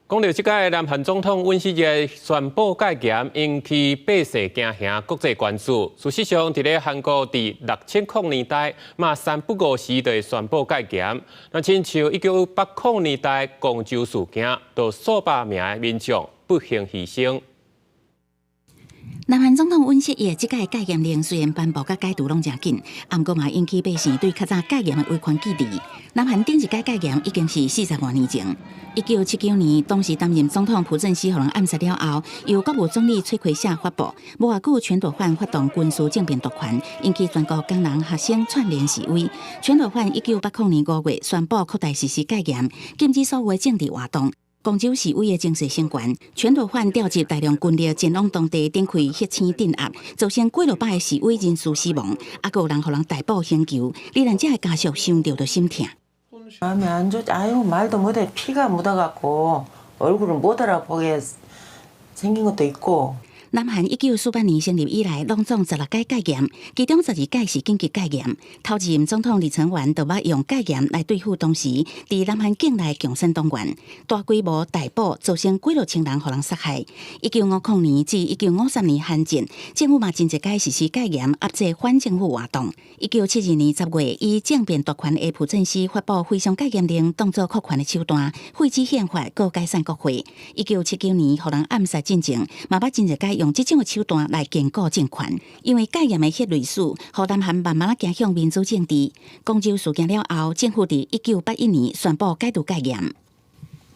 讲到即届南韩总统尹锡悦宣布戒严，引起百姓惊吓，国际关注。事实上，伫咧韩国伫60年代，嘛三不五时就会宣布戒严。那亲像1980年代光州事件，都数百名的民众不幸牺牲。 南韩总统尹锡悦即届戒严令虽然颁布甲解除拢真紧，毋过嘛引起百姓对较早戒严的维权记忆。南韩顶一届戒严已经是40多年前，1979年，当时担任总统朴正熙被人暗杀了后，由国务总理崔奎夏发布，无偌久全斗焕发动军事政变夺权，引起全国江南学生串联示威。全斗焕1980年5月宣布扩大实施戒严，禁止所有的政治活动。 广州示威的情势升悬，全斗焕调集大量军力前往当地展开血清镇压，造成几落百的示威人士死亡，还有人互人逮捕刑求，令咱这个家属想到就心痛。 마음이 안 좋지. 아유 말도 못해. 피가 묻어갖고 얼굴을 못 알아보게 생긴 것도 있고. 南韩1948年成立以来，拢总16届戒严，其中12届是紧急戒严。头一任总统李承晚就捌用戒严来对付当时伫南韩境内共产党员，大规模逮捕，造成几落千人互人杀害。1950年至1953年韩战，政府嘛真一届实施戒严，压制反政府活动。1972年10月，以政变夺权的朴正熙发布非常戒严令，当作扩权的手段，废止宪法，搁解散国会。1979年，互人暗杀进前，嘛捌真一届用这种的手段来坚固政权，因为戒严的血泪史，让南韩慢慢走向民主政治。广州事件了后，政府伫1981年宣布解除戒严。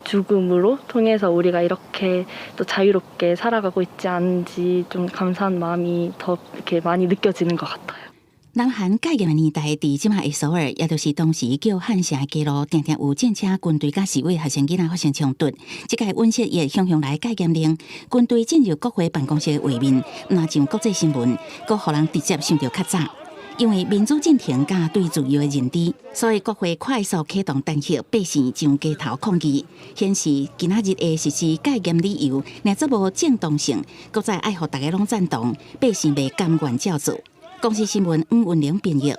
죽음으로 통해서 우리가 이렇게 또 자유롭게 살아가고 있지 않은지 좀 감사한 마음이 더 이렇게 많이 느껴지는 것 같아요. 南韩戒严的年代，伫即马的首尔，也就是当时叫汉城的街路，常常有战车、军队甲示威学生囡仔发生冲突。即届尹锡悦向来戒严令，军队进入国会办公室的画面，若像国际新闻，阁互人直接想到较早。因为民主进程甲对自由的认知，所以国会快速启动弹劾，百姓上街头抗议，显示今仔日的实施戒严理由，若则无正当性，搁再爱互大家拢赞同，百姓袂甘愿照做。公司新闻黄文玲编译。